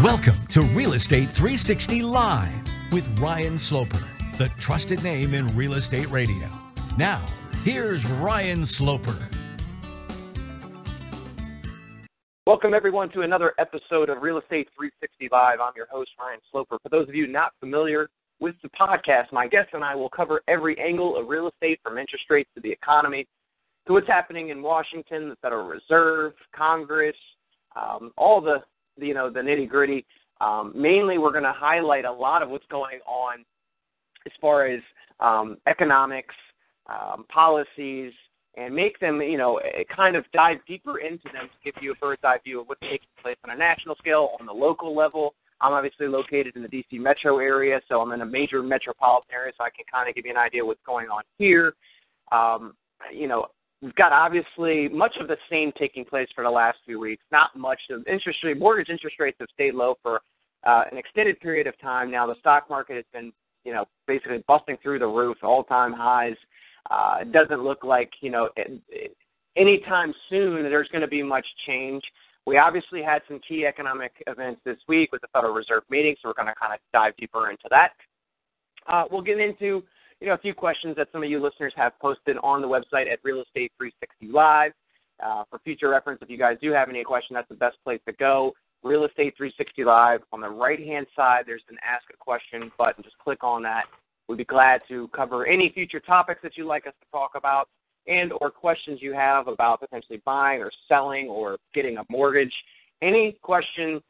Welcome to Real Estate 360 Live with Ryan Sloper, the trusted name in real estate radio. Now, here's Ryan Sloper. Welcome, everyone, to another episode of Real Estate 360 Live. I'm your host, Ryan Sloper. For those of you not familiar with the podcast, my guest and I will cover every angle of real estate, from interest rates to the economy, to what's happening in Washington, the Federal Reserve, Congress, all the nitty-gritty. Mainly, we're going to highlight a lot of what's going on as far as economics, policies, and make them, kind of dive deeper into them to give you a bird's-eye view of what's taking place on a national scale, on the local level. I'm obviously located in the D.C. metro area, so I'm in a major metropolitan area, so I can kind of give you an idea of what's going on here. We've got obviously much of the same taking place for the last few weeks. Not much of mortgage interest rates have stayed low for an extended period of time. Now the stock market has been, basically busting through the roof, all-time highs. It doesn't look like, anytime soon there's going to be much change. We obviously had some key economic events this week with the Federal Reserve meeting, so we're going to kind of dive deeper into that. We'll get into a few questions that some of you listeners have posted on the website at Real Estate 360 Live. For future reference, if you guys do have any question, that's the best place to go. Real Estate 360 Live. On the right-hand side, there's an Ask a Question button. Just click on that. We'd be glad to cover any future topics that you'd like us to talk about and or questions you have about potentially buying or selling or getting a mortgage. Any question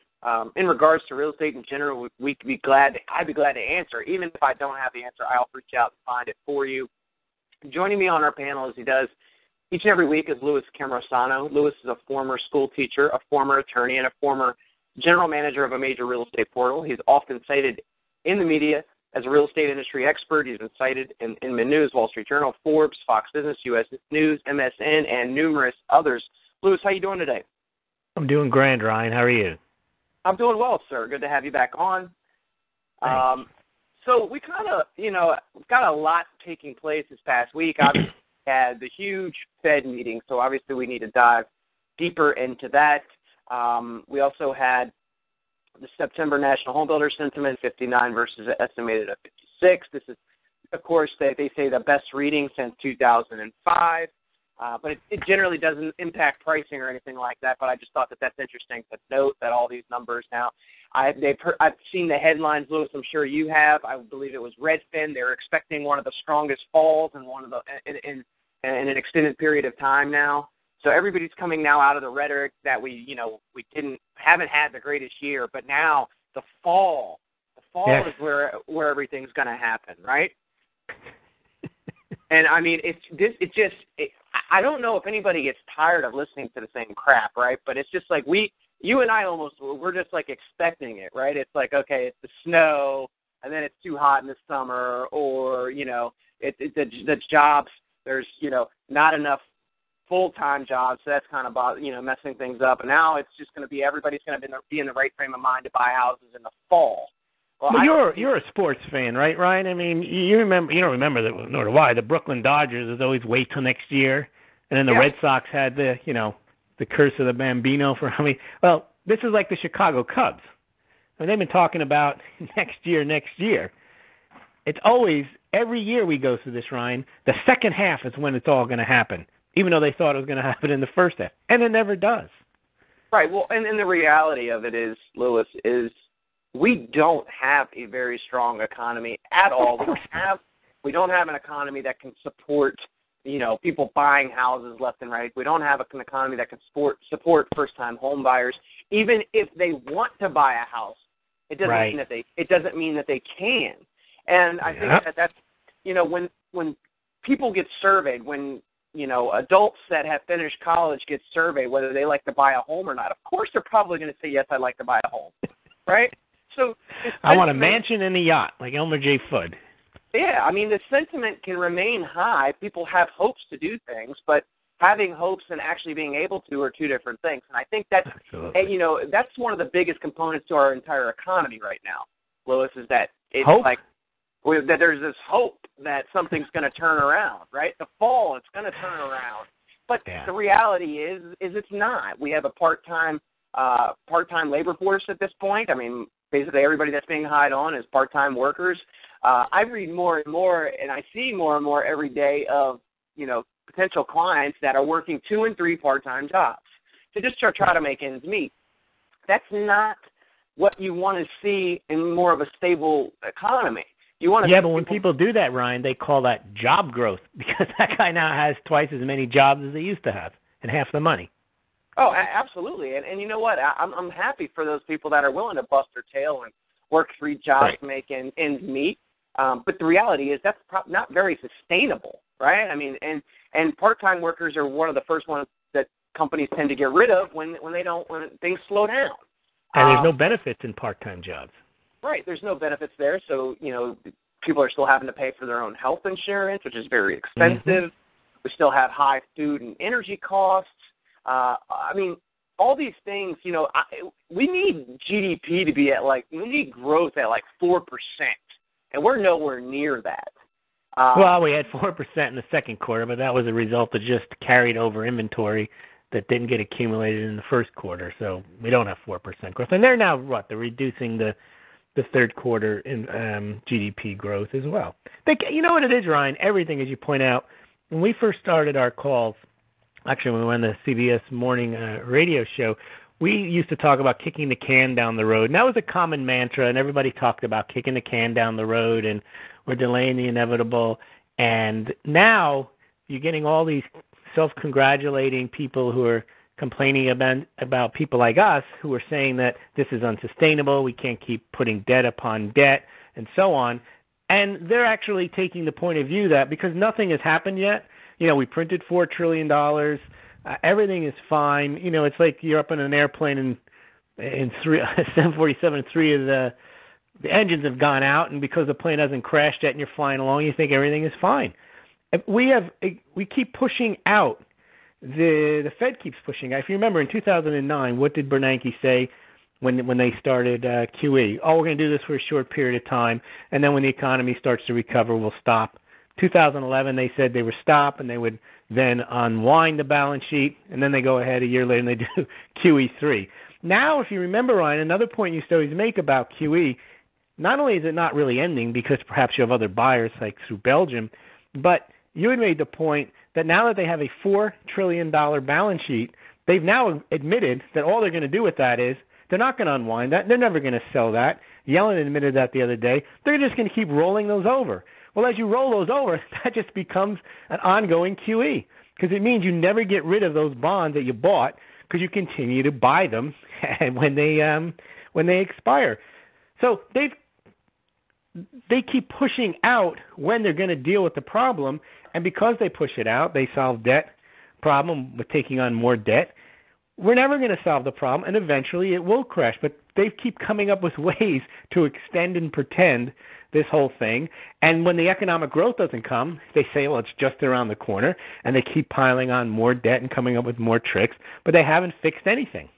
in regards to real estate in general, I'd be glad to answer. Even if I don't have the answer, I'll reach out and find it for you. Joining me on our panel, as he does each and every week, is Louis Camrosano. Louis is a former school teacher, a former attorney, and a former general manager of a major real estate portal. He's often cited in the media as a real estate industry expert. He's been cited in the news, Wall Street Journal, Forbes, Fox Business, U.S. News, MSN, and numerous others. Louis, how you doing today? I'm doing grand, Ryan. How are you? I'm doing well, sir. Good to have you back on. So we kind of, got a lot taking place this past week. Obviously, we had the huge Fed meeting, so obviously we need to dive deeper into that. We also had the September National Home Builder Sentiment, 59 versus estimated at 56. This is, of course, they say the best reading since 2005. But it generally doesn't impact pricing or anything like that. But I just thought that that's interesting to note that all these numbers now. I've seen the headlines, Louis. I'm sure you have. I believe it was Redfin. They're expecting one of the strongest falls in in an extended period of time now. So everybody's coming now out of the rhetoric that we haven't had the greatest year, but now the fall yes. is where everything's going to happen, right? And I mean, I don't know if anybody gets tired of listening to the same crap, right? But it's just like you and I we're just like expecting it, right? It's like, okay, it's the snow, and then it's too hot in the summer, or it's the jobs. There's not enough full-time jobs, so that's kind of messing things up. And now it's just going to be everybody's going to be in the right frame of mind to buy houses in the fall. Well, you're a sports fan, right, Ryan? I mean, you don't remember that, nor do I. The Brooklyn Dodgers is always wait till next year, and then the Red Sox had the curse of the Bambino for how many? Well, this is like the Chicago Cubs. I mean, they've been talking about next year. It's always every year we go through this, Ryan. The second half is when it's all going to happen, even though they thought it was going to happen in the first half, and it never does. Right. Well, and the reality of it is, Louis, is we don't have a very strong economy at all. We don't have an economy that can support, people buying houses left and right. We don't have an economy that can support first-time home buyers. Even if they want to buy a house, it doesn't mean that they can. And I think that's when people get surveyed, when adults that have finished college get surveyed whether they like to buy a home or not, of course they're probably going to say, yes, I'd like to buy a home, right? So I want a mansion and a yacht, like Elmer J. Fudd. Yeah, I mean, the sentiment can remain high. People have hopes to do things, but having hopes and actually being able to are two different things. And I think that's, that's one of the biggest components to our entire economy right now, Louis, is that it's hope? That there's this hope that something's going to turn around, right? The fall, it's going to turn around. But the reality is it's not. We have a part-time part-time labor force at this point. I mean, basically everybody that's being hired on is part-time workers. I read more and more, and I see more and more every day of, potential clients that are working 2 and 3 part-time jobs to just try to make ends meet. That's not what you want to see in more of a stable economy. You want to but when people do that, Ryan, they call that job growth because that guy now has twice as many jobs as he used to have and half the money. Oh, absolutely. And you know what? I'm happy for those people that are willing to bust their tail and work 3 jobs to make ends meet. But the reality is that's not very sustainable, right? I mean, and part-time workers are one of the first ones that companies tend to get rid of when things slow down. And there's no benefits in part-time jobs. Right. There's no benefits there. So, people are still having to pay for their own health insurance, which is very expensive. Mm-hmm. We still have high food and energy costs. I mean, all these things, we need GDP to be we need growth at 4%, and we're nowhere near that. Well, we had 4% in the second quarter, but that was a result of just carried over inventory that didn't get accumulated in the first quarter, so we don't have 4% growth. And they're now, they're reducing the third quarter in GDP growth as well. You know what it is, Ryan? Everything, as you point out, when we first started our calls, actually when we were on the CBS morning radio show, we used to talk about kicking the can down the road. And that was a common mantra, and everybody talked about kicking the can down the road and we're delaying the inevitable. And now you're getting all these self-congratulating people who are complaining about people like us who are saying that this is unsustainable, we can't keep putting debt upon debt, and so on. And they're actually taking the point of view that because nothing has happened yet, we printed $4 trillion, everything is fine. It's like you're up in an airplane and in 747, 3 of the engines have gone out, and because the plane hasn't crashed yet and you're flying along, you think everything is fine. We keep pushing out. The Fed keeps pushing out. If you remember, in 2009, what did Bernanke say when they started QE? Oh, we're going to do this for a short period of time, and then when the economy starts to recover, we'll stop. 2011, they said they would stop, and they would then unwind the balance sheet, and then they go ahead a year later and they do QE3. Now, if you remember, Ryan, another point you used to always make about QE, not only is it not really ending because perhaps you have other buyers like through Belgium, but you had made the point that now that they have a $4 trillion balance sheet, they've now admitted that all they're going to do with that is they're not going to unwind that. They're never going to sell that. Yellen admitted that the other day. They're just going to keep rolling those over. Well, as you roll those over, that just becomes an ongoing QE because it means you never get rid of those bonds that you bought because you continue to buy them when they expire. So they keep pushing out when they're going to deal with the problem, and because they push it out, they solve debt problem with taking on more debt. We're never going to solve the problem, and eventually it will crash. But they keep coming up with ways to extend and pretend this whole thing. And when the economic growth doesn't come, they say, well, it's just around the corner, and they keep piling on more debt and coming up with more tricks, but they haven't fixed anything.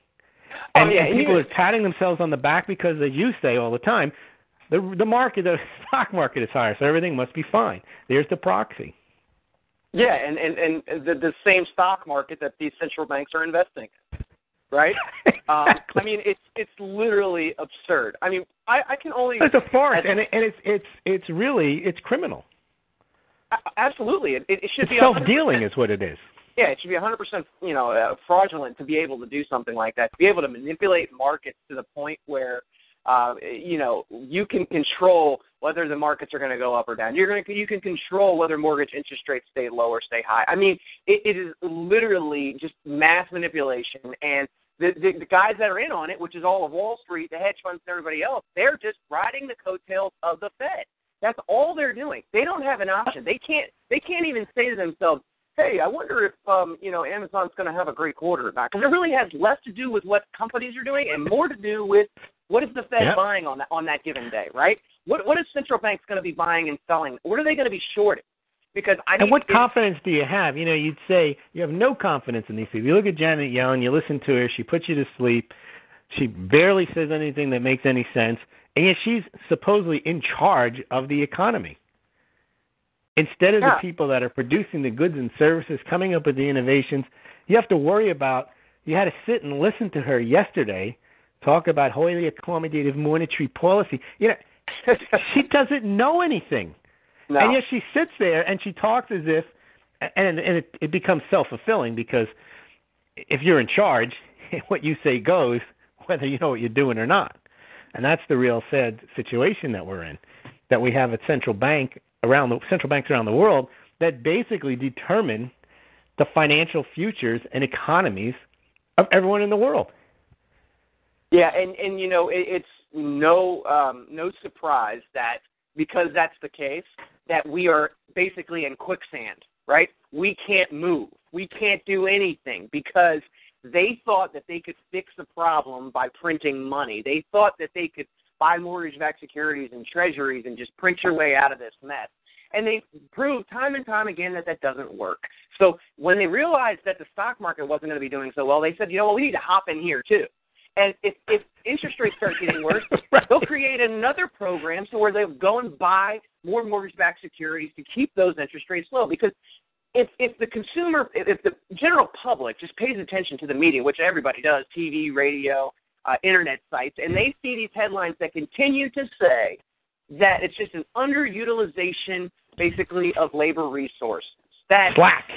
And people are patting themselves on the back because, as you say all the time, the stock market is higher, so everything must be fine. There's the proxy. Yeah, and the same stock market that these central banks are investing in, right? I mean, it's literally absurd. I mean, I can only. It's a farce, and it's really criminal. Absolutely, it should be self-dealing is what it is. Yeah, it should be 100%, fraudulent to be able to do something like that, to be able to manipulate markets to the point where, you can control whether the markets are going to go up or down. You can control whether mortgage interest rates stay low or stay high. I mean, it is literally just mass manipulation. And the guys that are in on it, which is all of Wall Street, the hedge funds, and everybody else, they're just riding the coattails of the Fed. That's all they're doing. They don't have an option. They can't even say to themselves, hey, I wonder if Amazon's going to have a great quarter or not. Because it really has less to do with what companies are doing and more to do with what is the Fed buying on that given day, right? What is central banks going to be buying and selling? What are they going to be shorting? Because what confidence do you have? You'd say you have no confidence in these people. You look at Janet Yellen, you listen to her, she puts you to sleep. She barely says anything that makes any sense, and yet she's supposedly in charge of the economy. Instead of the people that are producing the goods and services, coming up with the innovations, you have to worry about You had to sit and listen to her yesterday talk about wholly accommodative monetary policy. She doesn't know anything. No. And yet she sits there and she talks as if, and it becomes self-fulfilling, because if you're in charge, what you say goes, whether you know what you're doing or not. And that's the real sad situation that we're in, that we have central banks around the world that basically determine the financial futures and economies of everyone in the world. Yeah, and it's no surprise that, because that's the case, that we are basically in quicksand, right? We can't move. We can't do anything because they thought that they could fix the problem by printing money. They thought that they could buy mortgage-backed securities and treasuries and just print your way out of this mess. And they proved time and time again that doesn't work. So when they realized that the stock market wasn't going to be doing so well, they said, we need to hop in here too. And if interest rates start getting worse, right, they'll create another program so where they'll go and buy more mortgage-backed securities to keep those interest rates low. Because if the general public just pays attention to the media, which everybody does, TV, radio, internet sites, and they see these headlines that continue to say that it's just an underutilization, basically, of labor resources. That slack.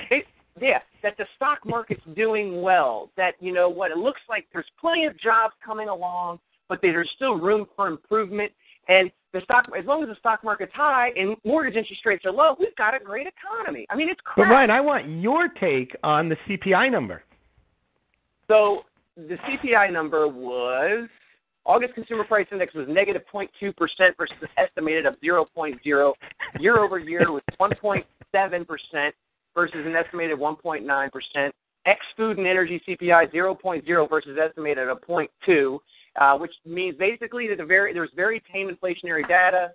That the stock market's doing well, that, it looks like there's plenty of jobs coming along, but there's still room for improvement. And as long as the stock market's high and mortgage interest rates are low, we've got a great economy. I mean, it's crap. But Ryan, I want your take on the CPI number. So the CPI number was, August Consumer Price Index was negative 0.2% versus an estimated of 0.0. Year over year was 1.7%. versus an estimated 1.9%. Ex-food and energy CPI 0.0 versus estimated of 0.2, which means basically that there's very tame inflationary data,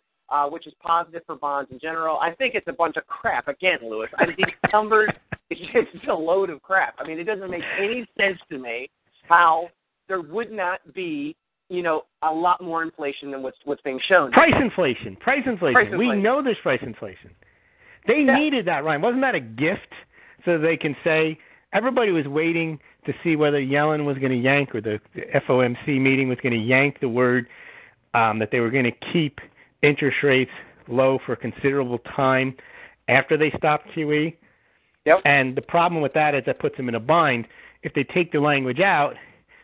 which is positive for bonds in general. I think it's a bunch of crap. Again, Lewis, these numbers, it's just a load of crap. I mean, it doesn't make any sense to me how there would not be, a lot more inflation than what's being shown. Price inflation. We know there's price inflation. They needed that, Ryan. Wasn't that a gift so they can say everybody was waiting to see whether Yellen was going to yank, or the FOMC meeting was going to yank the word that they were going to keep interest rates low for a considerable time after they stopped QE? Yep. And the problem with that is that puts them in a bind. If they take the language out,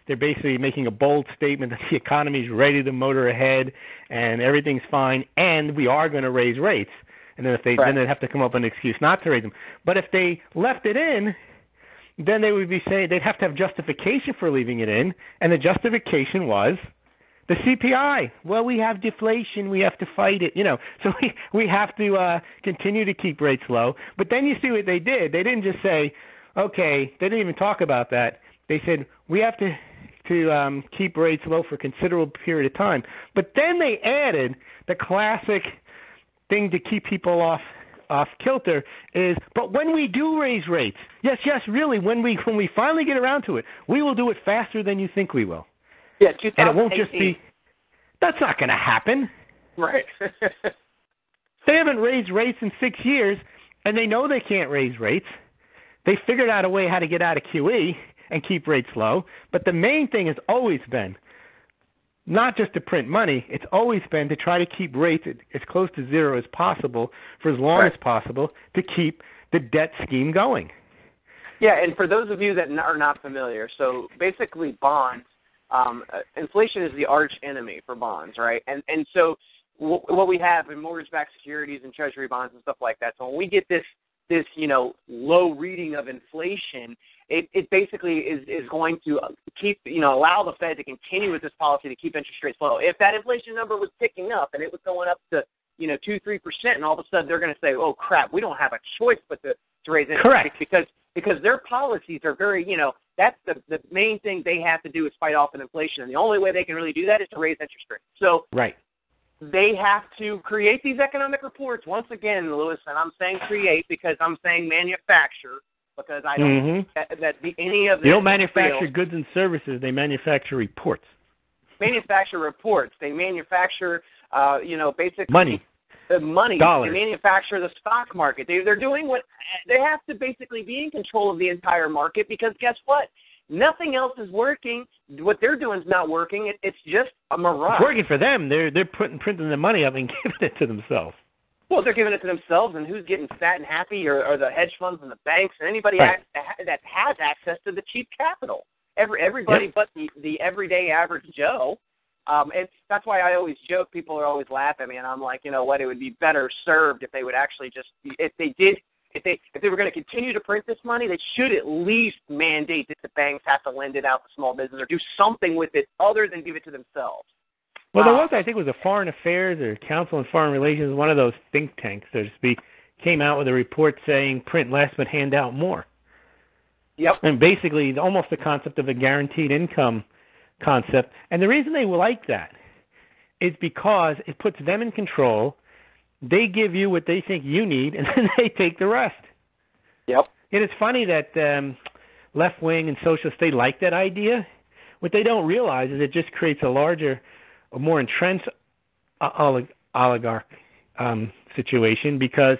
they're basically making a bold statement that the economy is ready to motor ahead and everything's fine, and we are going to raise rates. And then then they'd have to come up with an excuse not to raise them. But if they left it in, then they would be saying they'd have to have justification for leaving it in, and the justification was the CPI. Well, we have deflation, we have to fight it, So we have to continue to keep rates low. But then you see what they did. They didn't just say, okay. They didn't even talk about that. They said we have to keep rates low for a considerable period of time. But then they added the classic thing to keep people off kilter is, but when we do raise rates, yes, really, when we finally get around to it, we will do it faster than you think we will. Yeah, and it won't just be, that's not going to happen. Right. They haven't raised rates in 6 years, and they know they can't raise rates. They figured out a way how to get out of QE and keep rates low, but the main thing has always been not just to print money, it's always been to try to keep rates as close to zero as possible for as long as possible to keep the debt scheme going. Yeah, and for those of you that are not familiar, so basically bonds, inflation is the arch enemy for bonds, right? And so what we have in mortgage-backed securities and treasury bonds and stuff like that, so when we get this low reading of inflation, it basically is going to keep, allow the Fed to continue with this policy to keep interest rates low. If that inflation number was ticking up and it was going up to, 2-3%, and all of a sudden they're going to say, oh crap, we don't have a choice but to raise interest rates because their policies are very, that's the main thing they have to do is fight off inflation, and the only way they can really do that is to raise interest rates. So they have to create these economic reports. Once again, Lewis, and I'm saying create because I'm saying manufacture, because I don't that any of They don't manufacture goods and services. They manufacture reports. Manufacture reports. They manufacture, basically money. The money. Dollars. They manufacture the stock market. They're doing what they have to basically be in control of the entire market because guess what? Nothing else is working. What they're doing is not working. It's just a mirage. It's working for them. They're printing the money up and giving it to themselves. Well, they're giving it to themselves, and who's getting fat and happy are the hedge funds and the banks and anybody right. that has access to the cheap capital. Everybody but the everyday average Joe. And that's why I always joke. People are always laughing at me, and I'm like, you know what? It would be better served if they would actually just, if they were going to continue to print this money, they should at least mandate that the banks have to lend it out to small business or do something with it other than give it to themselves. Well, there was, I think it was a Foreign Affairs or Council on Foreign Relations, one of those think tanks, so to speak, came out with a report saying print less but hand out more. Yep. And basically almost the concept of a guaranteed income concept. And the reason they like that is because it puts them in control. They give you what they think you need, and then they take the rest. Yep. And it's funny that left-wing and socialists, they like that idea. What they don't realize is it just creates a larger, a more entrenched oligarch situation, because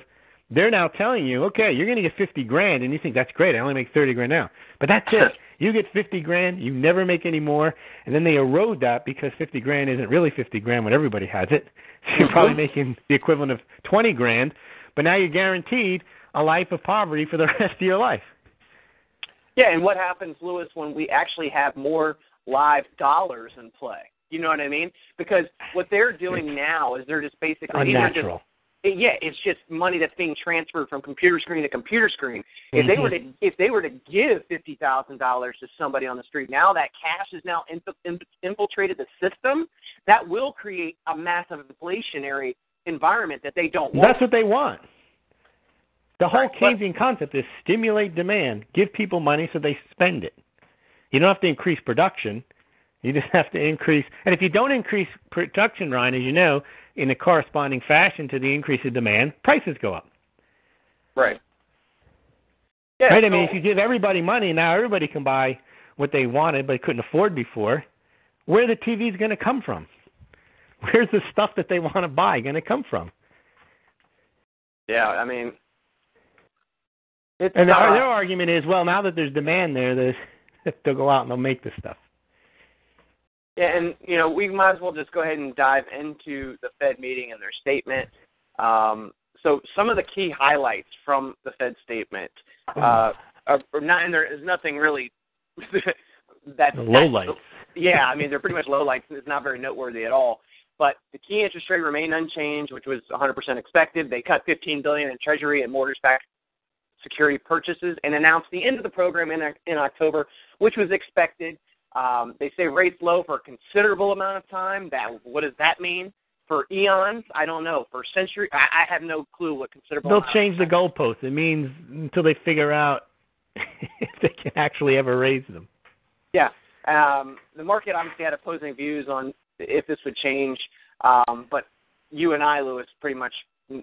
they're now telling you, okay, you're going to get $50,000, and you think that's great. I only make $30,000 now, but that's it. You get $50,000, you never make any more, and then they erode that because $50,000 isn't really $50,000 when everybody has it. So you're probably making the equivalent of $20,000, but now you're guaranteed a life of poverty for the rest of your life. Yeah, and what happens, Lewis, when we actually have more live dollars in play? You know what I mean? Because what they're doing now is they're just basically unnatural. It's just money that's being transferred from computer screen to computer screen. If they were to give $50,000 to somebody on the street, now that cash is now infiltrated the system. That will create a massive inflationary environment that they don't want. That's what they want. The whole Keynesian concept is stimulate demand, give people money so they spend it. You don't have to increase production. You just have to increase. And if you don't increase production, Ryan, as you know, in a corresponding fashion to the increase in demand, prices go up. Right. Yeah, right? I mean, if you give everybody money, now everybody can buy what they wanted but couldn't afford before, where are the TVs going to come from? Where's the stuff that they want to buy going to come from? Yeah, I mean... And their argument is, well, now that there's demand there, they'll go out and they'll make the stuff. Yeah, and, you know, we might as well just go ahead and dive into the Fed meeting and their statement. So some of the key highlights from the Fed statement are not, and there is nothing really that's lowlights. Yeah, I mean, they're pretty much lowlights. It's not very noteworthy at all. But the key interest rate remained unchanged, which was 100% expected. They cut $15 billion in Treasury and mortgage-backed security purchases and announced the end of the program in October, which was expected. They say rates low for a considerable amount of time. What does that mean? For eons? I don't know. For centuries? I have no clue what considerable. They'll change the goalposts. It means until they figure out if they can actually ever raise them. Yeah. The market obviously had opposing views on if this would change, but you and I, Lewis, pretty much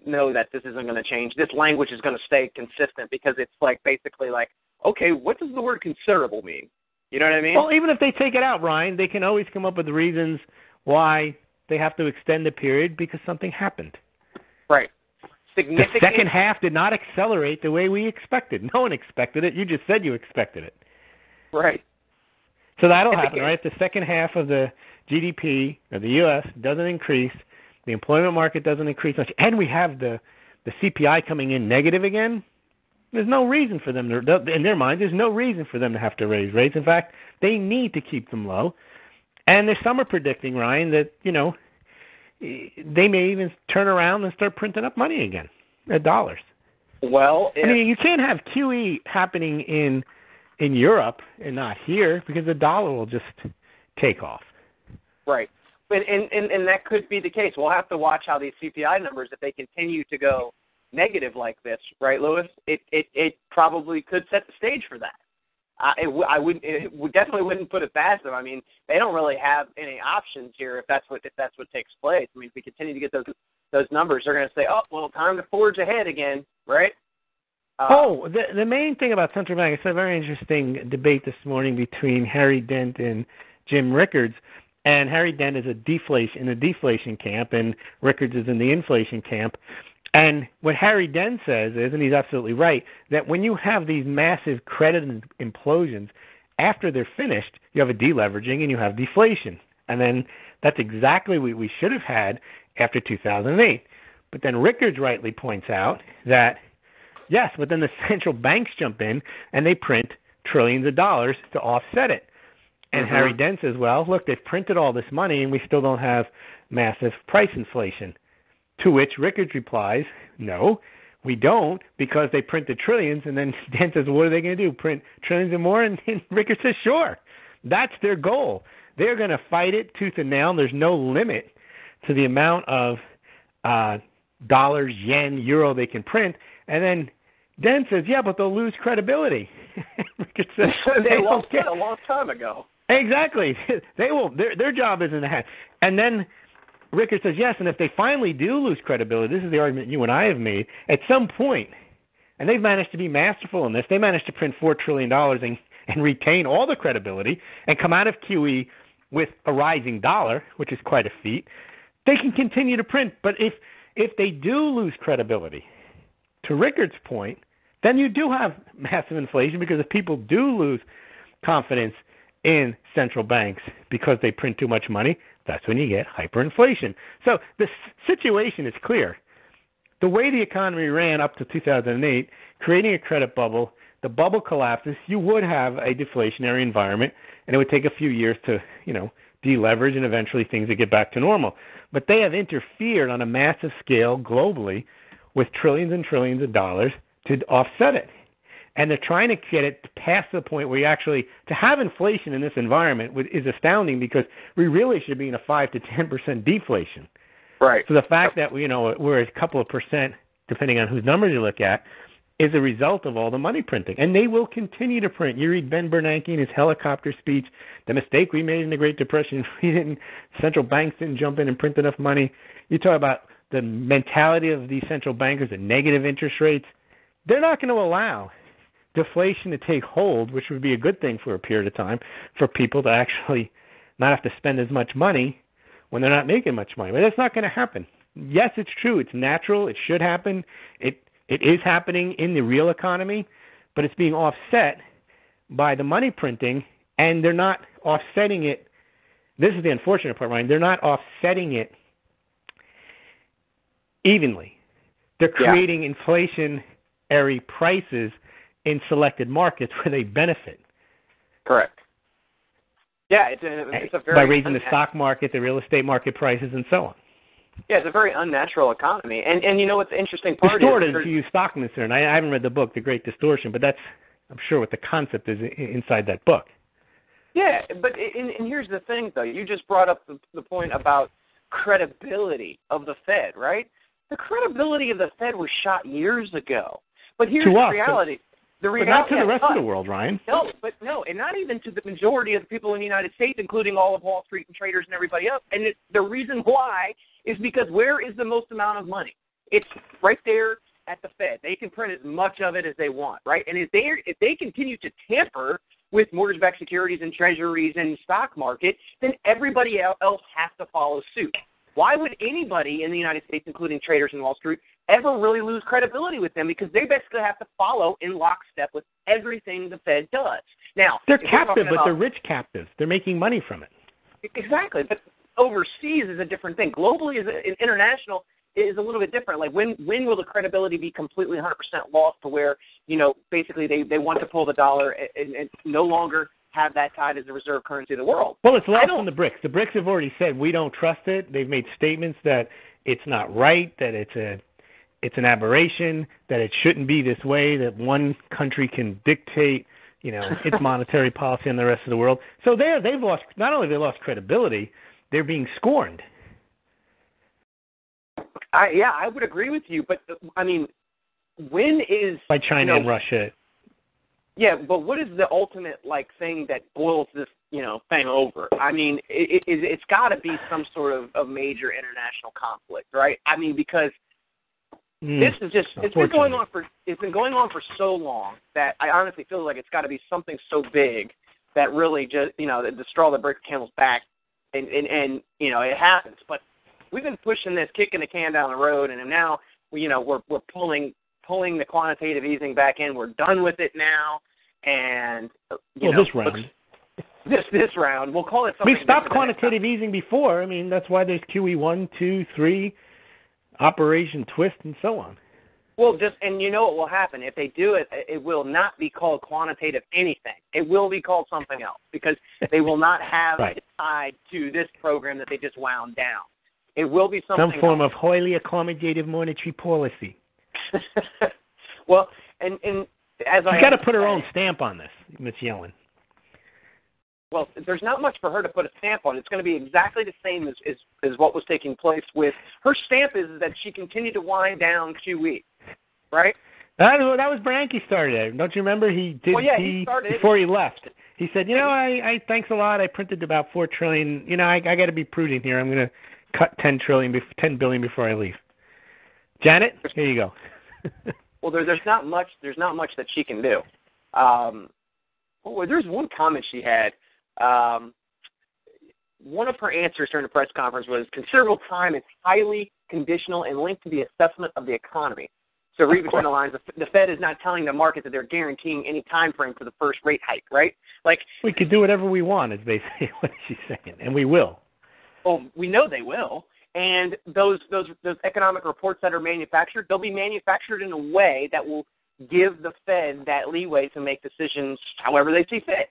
know that this isn't going to change. This language is going to stay consistent because it's like basically like, okay, what does the word considerable mean? You know what I mean? Well, even if they take it out, Ryan, they can always come up with reasons why they have to extend the period because something happened. Right. The second half did not accelerate the way we expected. No one expected it. You just said you expected it. Right. So that'll happen, right? If the second half of the GDP of the U.S. doesn't increase, the employment market doesn't increase much, and we have the CPI coming in negative again, there's no reason for them to, in their mind, there's no reason for them to have to raise rates. In fact, they need to keep them low. And there's some are predicting, Ryan, that, you know, they may even turn around and start printing up money again, dollars. Well, I mean, you can't have QE happening in Europe and not here because the dollar will just take off. Right. And that could be the case. We'll have to watch how these CPI numbers, if they continue to go negative like this, right, Lewis? It probably could set the stage for that. Definitely wouldn't put it past them. I mean, they don't really have any options here if that's what takes place. I mean, if we continue to get those numbers, they're going to say, oh, well, time to forge ahead again, right? The main thing about central bank, it's a very interesting debate this morning between Harry Dent and Jim Rickards. And Harry Dent is in the deflation camp, and Rickards is in the inflation camp. And what Harry Dent says is, and he's absolutely right, that when you have these massive credit implosions after they're finished, you have a deleveraging and you have deflation. And then that's exactly what we should have had after 2008. But then Rickards rightly points out that, yes, but then the central banks jump in and they print trillions of dollars to offset it. And Harry Dent says, well, look, they've printed all this money and we still don't have massive price inflation. To which Rickards replies, no, we don't, because they printed trillions. And then Dent says, what are they going to do, print trillions and more? And Rickards says, sure, that's their goal. They're going to fight it tooth and nail. There's no limit to the amount of dollars, yen, euro they can print. And then Dent says, yeah, but they'll lose credibility. Rickards says, they lost it a long time ago. Exactly. They will. Their job isn't that. And then Rickards says, yes, and if they finally do lose credibility, this is the argument you and I have made, at some point, and they've managed to be masterful in this, they managed to print $4 trillion and retain all the credibility and come out of QE with a rising dollar, which is quite a feat. They can continue to print. But if they do lose credibility, to Rickards' point, then you do have massive inflation, because if people do lose confidence in central banks because they print too much money, that's when you get hyperinflation. So the situation is clear. The way the economy ran up to 2008, creating a credit bubble, the bubble collapses, you would have a deflationary environment, and it would take a few years to, deleverage, and eventually things would get back to normal. But they have interfered on a massive scale globally with trillions and trillions of dollars to offset it. And they're trying to get it past the point where you actually, to have inflation in this environment is astounding, because we really should be in a 5 to 10% deflation. Right. So the fact that we're a couple of percent, depending on whose numbers you look at, is a result of all the money printing. And they will continue to print. You read Ben Bernanke in his helicopter speech, the mistake we made in the Great Depression, central banks didn't jump in and print enough money. You talk about the mentality of these central bankers at negative interest rates. They're not going to allow deflation to take hold, which would be a good thing for a period of time, for people to actually not have to spend as much money when they're not making much money. But that's not going to happen. Yes, it's true. It's natural. It should happen. It is happening in the real economy, but it's being offset by the money printing, and they're not offsetting it. This is the unfortunate part, Ryan. They're not offsetting it evenly. They're creating inflationary prices in selected markets where they benefit. Correct. Yeah, it's a very... By raising the stock market, the real estate market prices, and so on. Yeah, it's a very unnatural economy. And you know what's the interesting part Distorted, to use Stockman's term. I haven't read the book, The Great Distortion, but that's, I'm sure, what the concept is inside that book. Yeah, but and here's the thing, though. You just brought up the point about credibility of the Fed, right? The credibility of the Fed was shot years ago. But here's the reality. But not to the rest of the world, Ryan. No, and not even to the majority of the people in the United States, including all of Wall Street and traders and everybody else. And the reason why is because where is the most amount of money? It's right there at the Fed. They can print as much of it as they want, right? And if they continue to tamper with mortgage-backed securities and treasuries and stock market, then everybody else has to follow suit. Why would anybody in the United States, including traders in Wall Street, ever really lose credibility with them? Because they basically have to follow in lockstep with everything the Fed does. Now, they're captive, but they're rich captives. They're making money from it. Exactly, but overseas is a different thing. Globally, international is a little bit different. Like when will the credibility be completely 100% lost to where basically they want to pull the dollar and no longer have that tied as the reserve currency of the world? Well, it's lost on the BRICS. The BRICS have already said we don't trust it. They've made statements that it's not right, that it's an aberration, that it shouldn't be this way, that one country can dictate, its monetary policy on the rest of the world. So they've lost, not only have they lost credibility, they're being scorned. I would agree with you, but I mean, when is by China and Russia? Yeah, but what is the ultimate thing that boils this thing over? I mean, it's got to be some sort of major international conflict, right? I mean, because this is just it's been going on for so long that I honestly feel like it's got to be something so big that really just the straw that breaks the camel's back, and it happens. But we've been pushing this, kicking the can down the road, and now we're pulling the quantitative easing back in. We're done with it now, And this round. This round, we'll call it something. We stopped quantitative easing before. I mean, that's why there's QE 1, 2, 3, Operation Twist, and so on. Well, and you know what will happen if they do it? It will not be called quantitative anything. It will be called something else because they will not have it tied to this program that they just wound down. It will be something some form of highly accommodative monetary policy. Well, and as she's got to put her own stamp on this, Ms. Yellen. Well, there's not much for her to put a stamp on. It's going to be exactly the same as what was taking place with her stamp is that she continued to wind down QE, right? That was Bernanke started it. Don't you remember? He did. Well, yeah, he started before he left. He said, I thanks a lot. I printed about $4 trillion. I got to be prudent here. I'm going to cut $10 billion before I leave. Janet, here you go. Well, there's not much that she can do. There's one comment she had. One of her answers during the press conference was considerable time is highly conditional and linked to the assessment of the economy. So read between the lines, the Fed is not telling the market that they're guaranteeing any time frame for the first rate hike, right? Like we could do whatever we want is basically what she's saying, and we will. Oh, we know they will. And those economic reports that are manufactured, they'll be manufactured in a way that will give the Fed that leeway to make decisions however they see fit.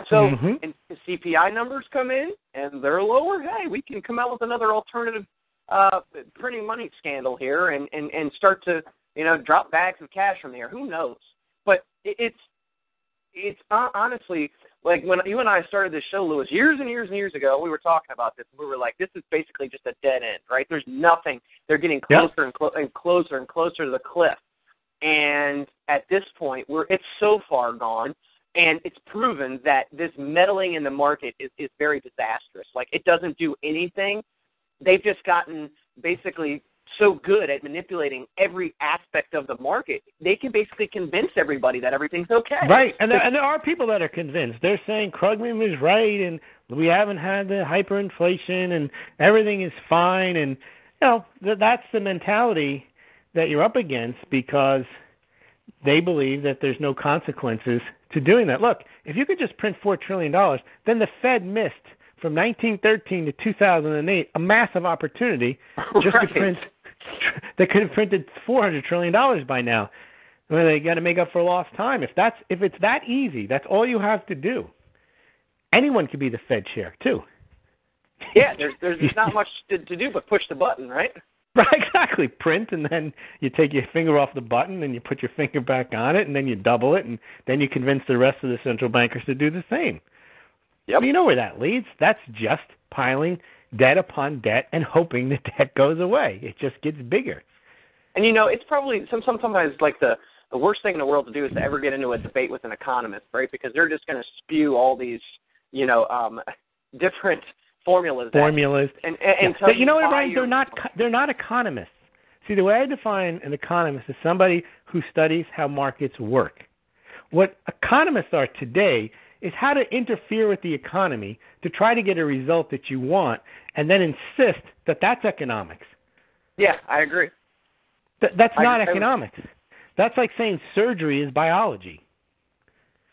So and the CPI numbers come in and they're lower. Hey, we can come out with another alternative printing money scandal here and start to drop bags of cash from there. Who knows? But it's honestly like when you and I started this show, Lewis, years and years and years ago, we were talking about this. And we were like, this is basically just a dead end, right? There's nothing. They're getting closer and closer and closer to the cliff. And at this point, it's so far gone. And it's proven that this meddling in the market is very disastrous. Like, it doesn't do anything. They've just gotten basically so good at manipulating every aspect of the market. They can basically convince everybody that everything's okay. Right, and there are people that are convinced. They're saying Krugman was right, and we haven't had the hyperinflation, and everything is fine. And, that's the mentality that you're up against because they believe that there's no consequences to doing that. Look, if you could just print $4 trillion, then the Fed missed from 1913 to 2008 a massive opportunity just to print. They could have printed $400 trillion by now. I mean, they got to make up for lost time. If it's that easy, that's all you have to do. Anyone could be the Fed chair too. Yeah, there's not much to do but push the button, right? Right, exactly. Print, and then you take your finger off the button, and you put your finger back on it, and then you double it, and then you convince the rest of the central bankers to do the same. Yep. Well, you know where that leads. That's just piling debt upon debt and hoping the debt goes away. It just gets bigger. And, it's probably sometimes like the worst thing in the world to do is to ever get into a debate with an economist, right? Because they're just going to spew all these, different formulas. And you know what, Ryan? They're not economists. See, the way I define an economist is somebody who studies how markets work. What economists are today is how to interfere with the economy to try to get a result that you want and then insist that that's economics. Yeah, I agree. That's not economics. That's like saying surgery is biology.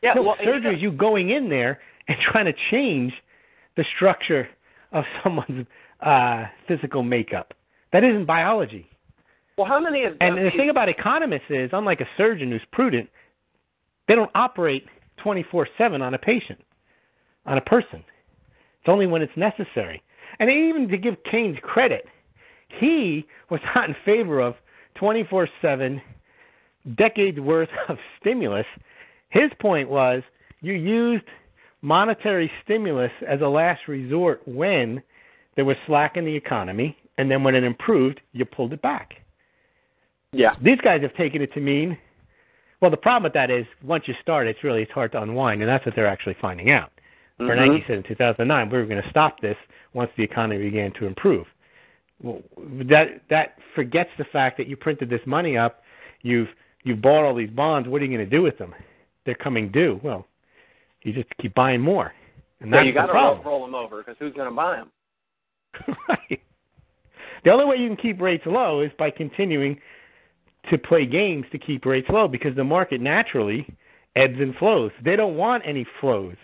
Yeah, no, surgery is you going in there and trying to change the structure of someone's physical makeup. That isn't biology. Well, how many of them? And the thing about economists is, unlike a surgeon who's prudent, they don't operate 24/7 on a patient, on a person. It's only when it's necessary. And even to give Keynes credit, he was not in favor of 24/7 decades worth of stimulus. His point was you used monetary stimulus as a last resort when there was slack in the economy, and then when it improved, you pulled it back. Yeah. These guys have taken it to mean, well, the problem with that is once you start, it's hard to unwind, and that's what they're actually finding out. Mm-hmm. Bernanke said in 2009, we were going to stop this once the economy began to improve. Well, that forgets the fact that you printed this money up, you've bought all these bonds. What are you going to do with them? They're coming due. Well, you just keep buying more. And that's you got the to roll them over because who's going to buy them? Right. The only way you can keep rates low is by continuing to play games to keep rates low because the market naturally ebbs and flows. They don't want any flows.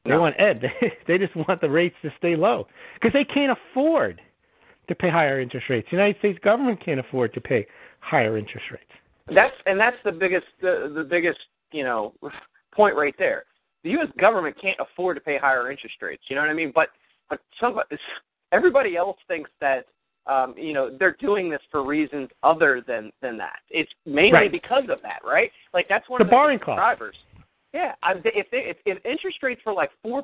They want ebb. They just want the rates to stay low because they can't afford to pay higher interest rates. The United States government can't afford to pay higher interest rates. That's the biggest point right there. The U.S. government can't afford to pay higher interest rates. You know what I mean? But everybody else thinks that they're doing this for reasons other than that. It's mainly because of that, right? Like that's one of the borrowing costs drivers. Yeah, if interest rates were like 4%,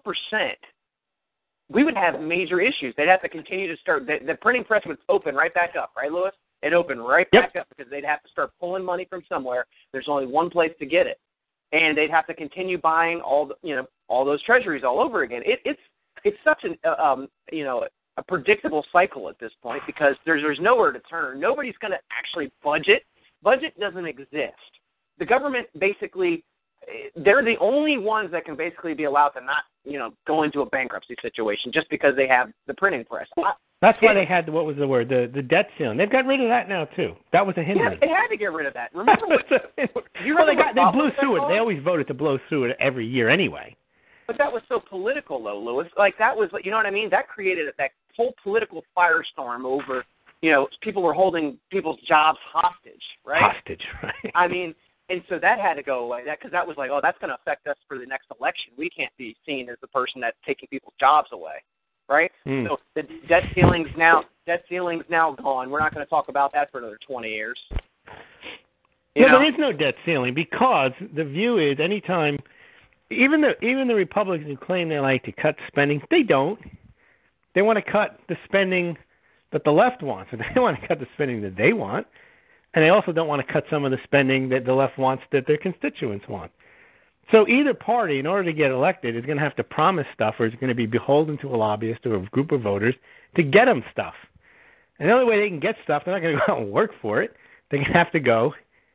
we would have major issues. They'd have to continue to start. The printing press would open right back up, right, Lewis? It opened right back up because they'd have to start pulling money from somewhere. There's only one place to get it, and they'd have to continue buying all those treasuries all over again. It's such a predictable cycle at this point because there's nowhere to turn. Nobody's going to actually budget. Budget doesn't exist. The government basically. They're the only ones that can basically be allowed to not, go into a bankruptcy situation just because they have the printing press. That's why they had the debt ceiling. They've got rid of that now too. That was a hindrance. Yeah, they had to get rid of that. Remember they blew through it. They always voted to blow through it every year anyway. But that was so political, though, Lewis. Like that was, you know what I mean? That created that whole political firestorm over, people were holding people's jobs hostage, right? Hostage, right? I mean. And so that had to go away. Because that was like, oh, that's going to affect us for the next election. We can't be seen as the person that's taking people's jobs away, right? So the debt ceiling's now gone. We're not going to talk about that for another 20 years. There is no debt ceiling because the view is anytime, even the Republicans who claim they like to cut spending, they don't. They want to cut the spending that the left wants, and they want to cut the spending that they want. And they also don't want to cut some of the spending that the left wants that their constituents want. So either party, in order to get elected, is going to have to promise stuff or is going to be beholden to a lobbyist or a group of voters to get them stuff. And the only way they can get stuff, they're not going to go out and work for it. They're going to have to go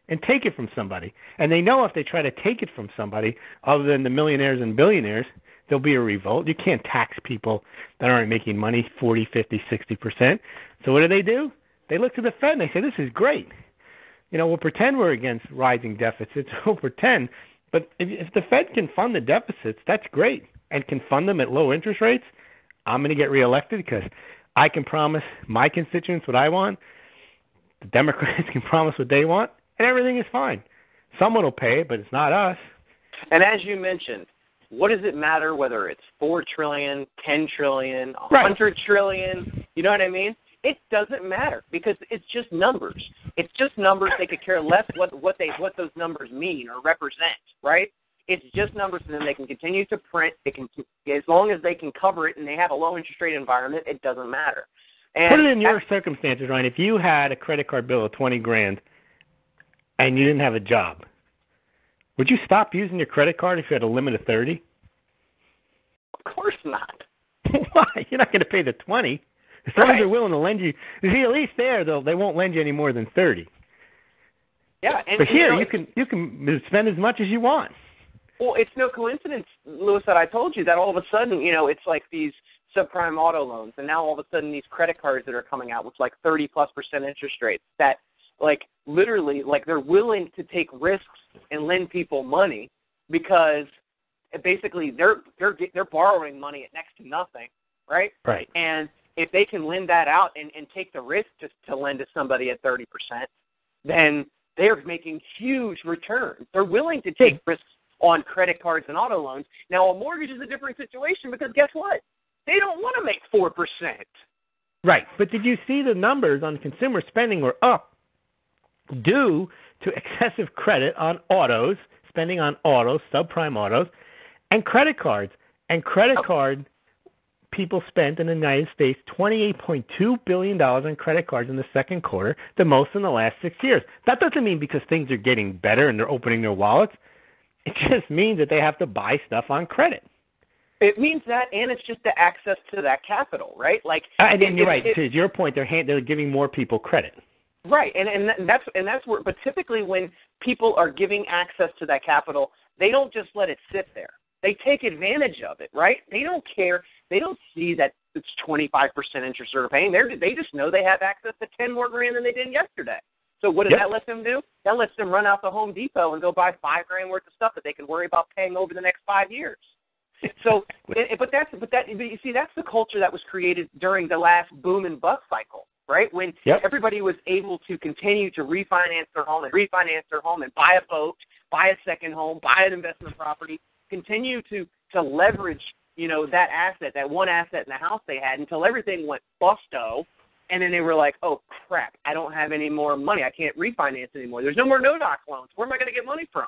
and take it from somebody. And they know if they try to take it from somebody other than the millionaires and billionaires, there'll be a revolt. You can't tax people that aren't making money 40, 50, 60%. So what do? They look to the Fed and they say, this is great. We'll pretend we're against rising deficits. We'll pretend. But if the Fed can fund the deficits, that's great, and can fund them at low interest rates, I'm going to get reelected because I can promise my constituents what I want. The Democrats can promise what they want, and everything is fine. Someone will pay, but it's not us. And as you mentioned, what does it matter whether it's $4 trillion, $10 trillion, $100 trillion? You know what I mean? It doesn't matter because it's just numbers. It's just numbers. They could care less what those numbers mean or represent, right? It's just numbers, and then they can continue to print. They can, as long as they can cover it and they have a low interest rate environment, it doesn't matter. And put it in your circumstances, Ryan. If you had a credit card bill of $20,000 and you didn't have a job, would you stop using your credit card if you had a limit of 30? Of course not. Why? You're not going to pay the 20. As long as they're willing to lend you, see, at least there they won't lend you any more than 30. Yeah, but here you can spend as much as you want. Well, it's no coincidence, Lewis, that I told you that all of a sudden, it's like these subprime auto loans, and now all of a sudden these credit cards that are coming out with like 30+% interest rates that, like, literally, like, they're willing to take risks and lend people money because basically they're borrowing money at next to nothing, right? Right. And if they can lend that out and take the risk to lend to somebody at 30%, then they're making huge returns. They're willing to take risks on credit cards and auto loans. Now, a mortgage is a different situation because guess what? They don't want to make 4%. Right. But did you see the numbers on consumer spending were up due to excessive credit on autos, spending on autos, subprime autos, and credit cards. And credit card people spent in the United States $28.2 billion on credit cards in the second quarter, the most in the last 6 years. That doesn't mean because things are getting better and they're opening their wallets. It just means that they have to buy stuff on credit. It means that, and it's just the access to that capital, right? Like, and you're right. To your point, they're giving more people credit. Right, and that's where. But typically, when people are giving access to that capital, they don't just let it sit there. They take advantage of it, right? They don't care. They don't see that it's 25% interest they're paying. They just know they have access to $10 more grand than they did yesterday. So what does that let them do? That lets them run out to Home Depot and go buy $5,000 worth of stuff that they can worry about paying over the next 5 years. So, but you see, that's the culture that was created during the last boom and bust cycle, right? When everybody was able to continue to refinance their home and buy a boat, buy a second home, buy an investment property, continue to leverage, that asset, that one asset in the house they had until everything went busto. And then they were like, oh, crap, I don't have any more money. I can't refinance anymore. There's no more no-doc loans. Where am I going to get money from?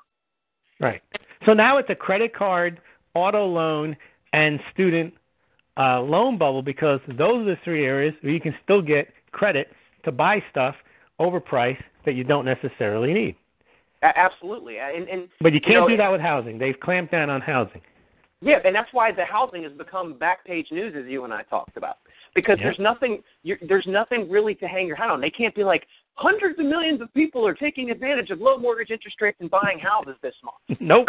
Right. So now it's a credit card, auto loan, and student loan bubble, because those are the three areas where you can still get credit to buy stuff overpriced that you don't necessarily need. Absolutely. But you can't do that with housing. They've clamped down on housing. Yeah, and that's why the housing has become back page news, as you and I talked about, because there's nothing really to hang your hat on. They can't be like, hundreds of millions of people are taking advantage of low mortgage interest rates and buying houses this month. Nope.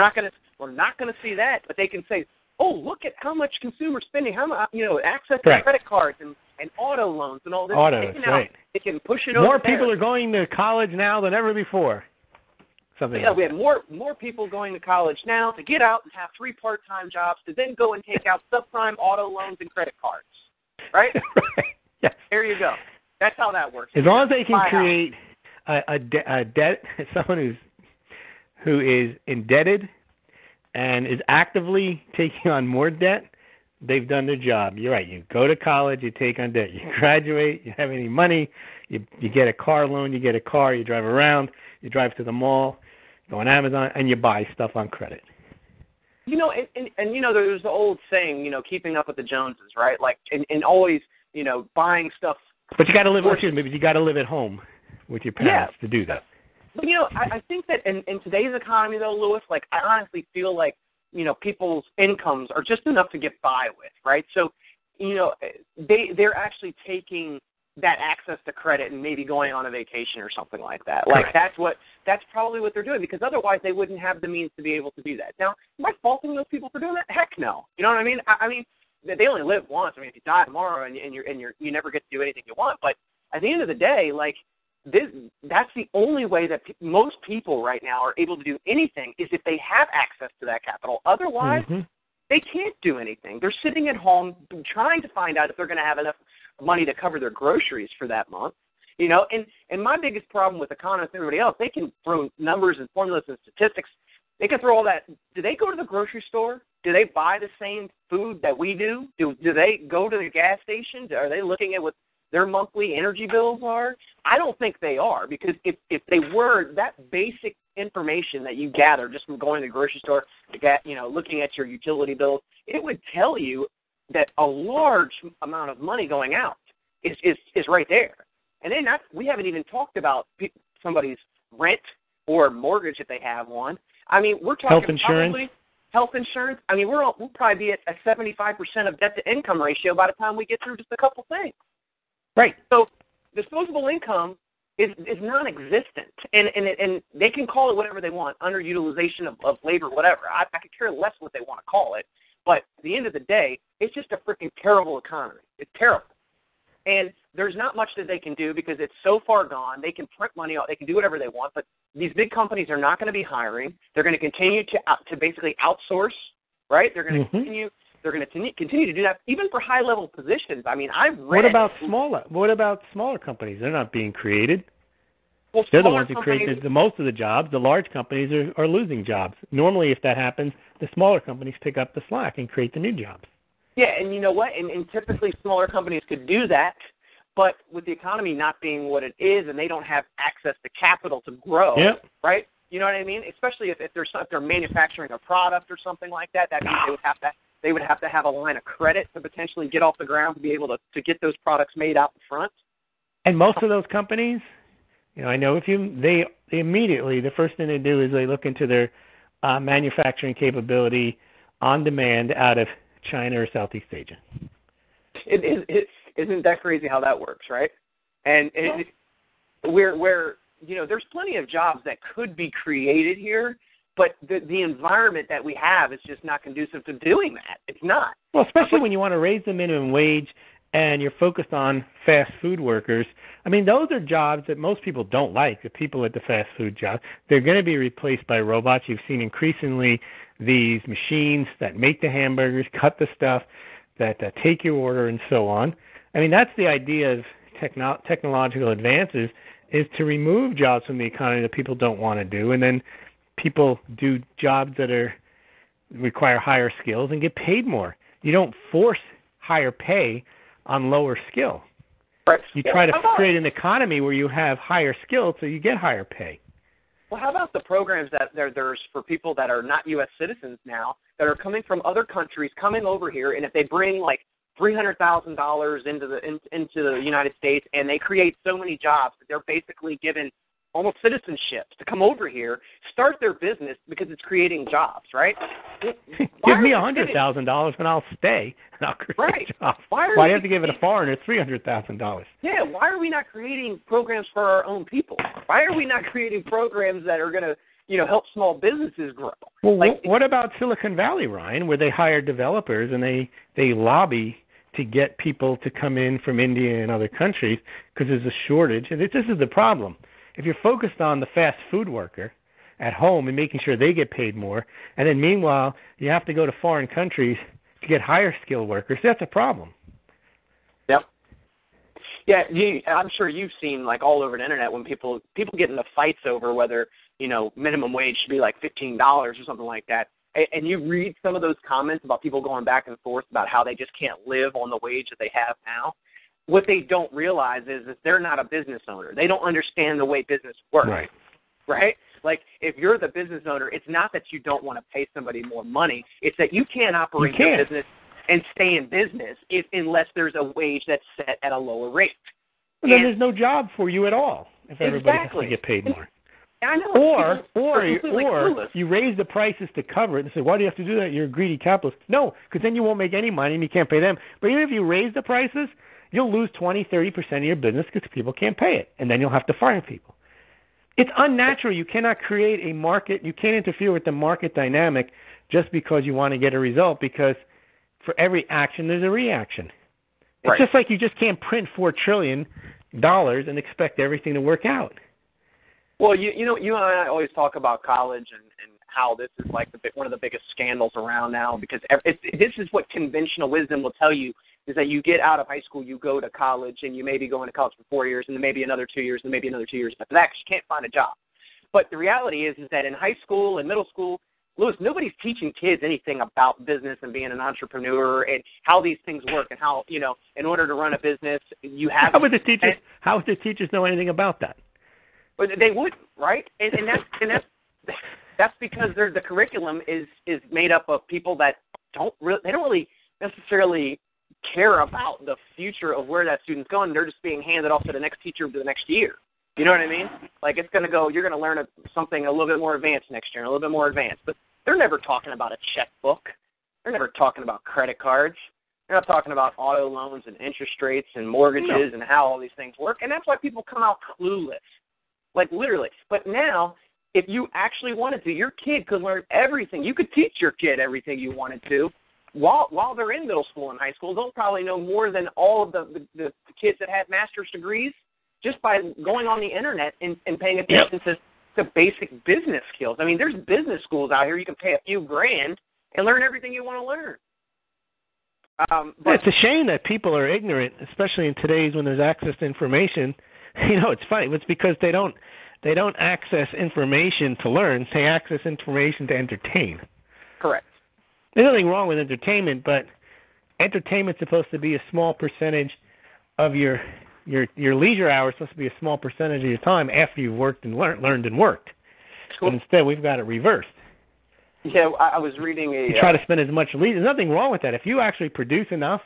We're not gonna see that, but they can say, oh, look at how much consumer spending, how much, access to credit cards and auto loans and all this. They can push it over. More people are going to college now than ever before. We have more people going to college now to get out and have 3 part-time jobs to then go and take out subprime auto loans and credit cards, right? Yes. There you go. That's how that works. As long as they can create a debt, someone who is indebted and is actively taking on more debt, they've done their job. You're right. You go to college, you take on debt. You graduate, you have any money, you get a car loan, you get a car, you drive around, you drive to the mall, go on Amazon, and you buy stuff on credit. There's the old saying, keeping up with the Joneses, right? Like, and always, buying stuff. But you got to live. You got to live at home with your parents to do that. But I think that in today's economy, though, Lewis, like I honestly feel like people's incomes are just enough to get by with, right? So, they're actually taking that access to credit and maybe going on a vacation or something like that. Like that's probably what they're doing, because otherwise they wouldn't have the means to be able to do that. Now, am I faulting those people for doing that? Heck no. You know what I mean? I mean, they only live once. I mean, if you die tomorrow and you never get to do anything you want. But at the end of the day, like that's the only way that most people right now are able to do anything is if they have access to that capital. Otherwise, they can't do anything. They're sitting at home trying to find out if they're going to have enough money to cover their groceries for that month. And my biggest problem with economists and everybody else, they can throw numbers and formulas and statistics. They can throw all that. Do they go to the grocery store? Do they buy the same food that we do? Do they go to the gas station? Are they looking at what their monthly energy bills are? I don't think they are, because if they were, that basic information that you gather just from going to the grocery store, looking at your utility bills, it would tell you that a large amount of money going out is right there. And then we haven't even talked about somebody's rent or mortgage if they have one. I mean, we're talking health insurance. I mean, we'll probably be at a 75% of debt to income ratio by the time we get through just a couple things. Right. So disposable income is non-existent, and they can call it whatever they want, underutilization of labor, whatever. I could care less what they want to call it. But at the end of the day, it's just a freaking terrible economy. It's terrible. And there's not much that they can do because it's so far gone. They can print money out. They can do whatever they want. But these big companies are not going to be hiring. They're going to continue to basically outsource, right? They're going to continue. They're going to continue to do that, even for high-level positions. I mean, I've read. What about smaller companies? They're not being created. Well, they're the ones who create the most of the jobs. The large companies are losing jobs. Normally, if that happens, the smaller companies pick up the slack and create the new jobs. Yeah, and you know what? And typically smaller companies could do that, but with the economy not being what it is, and they don't have access to capital to grow, right? You know what I mean? Especially if they're manufacturing a product or something like that, that means they would have to have a line of credit to potentially get off the ground to be able to get those products made out in front. And most of those companies, I know they immediately, the first thing they do is they look into their manufacturing capability on demand out of China or Southeast Asia. Isn't that crazy how that works, right? And there's plenty of jobs that could be created here, but the environment that we have is just not conducive to doing that. It's not. Well, especially when you want to raise the minimum wage and you're focused on fast food workers, I mean, those are jobs that most people don't like, the people at the fast food jobs. They're going to be replaced by robots. You've seen increasingly these machines that make the hamburgers, cut the stuff, that take your order, and so on. I mean, that's the idea of technological advances, is to remove jobs from the economy that people don't want to do, and then people do jobs that require higher skills and get paid more. You don't force higher pay on lower skill. Right. You try to create an economy where you have higher skills so you get higher pay. Well, how about the programs that there's for people that are not U.S. citizens now that are coming from other countries, coming over here, and if they bring like $300,000 into the United States, and they create so many jobs that they're basically given almost citizenship to come over here, start their business because it's creating jobs, right? Give me $100,000 and I'll stay, and I'll create jobs. Why do you have to give it a foreigner $300,000? Yeah, why are we not creating programs for our own people? Why are we not creating programs that are going to, help small businesses grow? Well, what about Silicon Valley, Ryan, where they hire developers and they lobby to get people to come in from India and other countries because there's a shortage? And this is the problem. If you're focused on the fast food worker at home and making sure they get paid more, and then meanwhile you have to go to foreign countries to get higher skilled workers, that's a problem. Yep. Yeah, I'm sure you've seen like all over the internet when people get into fights over whether minimum wage should be like $15 or something like that, and you read some of those comments about people going back and forth about how they just can't live on the wage that they have now. What they don't realize is that they're not a business owner. They don't understand the way business works. Right? Like, if you're the business owner, it's not that you don't want to pay somebody more money. It's that you can't operate your business and stay in business unless there's a wage that's set at a lower rate. And then there's no job for you at all if everybody has to get paid more. I know. Or you raise the prices to cover it and say, why do you have to do that? You're a greedy capitalist. No, because then you won't make any money and you can't pay them. But even if you raise the prices, you'll lose 20-30% of your business because people can't pay it, and then you'll have to fire people. It's unnatural. You cannot create a market. You can't interfere with the market dynamic just because you want to get a result, because for every action, there's a reaction. It's just like you just can't print $4 trillion and expect everything to work out. Well, you and I always talk about college and how this is like one of the biggest scandals around now, because this is what conventional wisdom will tell you, is that you get out of high school, you go to college, and you may be going to college for 4 years, and then maybe another 2 years, and maybe another 2 years after that, because you can't find a job. But the reality is that in high school and middle school, Louis, nobody's teaching kids anything about business and being an entrepreneur and how these things work and how, in order to run a business, you have... How would the teachers know anything about that? But they wouldn't, right? And that's because the curriculum is made up of people that don't really necessarily care about the future of where that student's going. They're just being handed off to the next teacher for the next year. You know what I mean? Like, it's going to go, you're going to learn something a little bit more advanced next year, a little bit more advanced. But they're never talking about a checkbook. They're never talking about credit cards. They're not talking about auto loans and interest rates and mortgages and how all these things work. And that's why people come out clueless, like literally. But now, if you actually wanted to, your kid could learn everything. You could teach your kid everything you wanted to. While they're in middle school and high school, they'll probably know more than all of the kids that have master's degrees just by going on the internet and paying attention to basic business skills. I mean, there's business schools out here you can pay a few grand and learn everything you want to learn. But it's a shame that people are ignorant, especially in today's when there's access to information. It's funny. It's because they don't access information to learn. They access information to entertain. Correct. There's nothing wrong with entertainment, but entertainment's supposed to be a small percentage of your leisure hours. Supposed to be a small percentage of your time after you've worked and learned and worked. Cool. But instead, we've got it reversed. Yeah, I was reading you try to spend as much leisure. There's nothing wrong with that. If you actually produce enough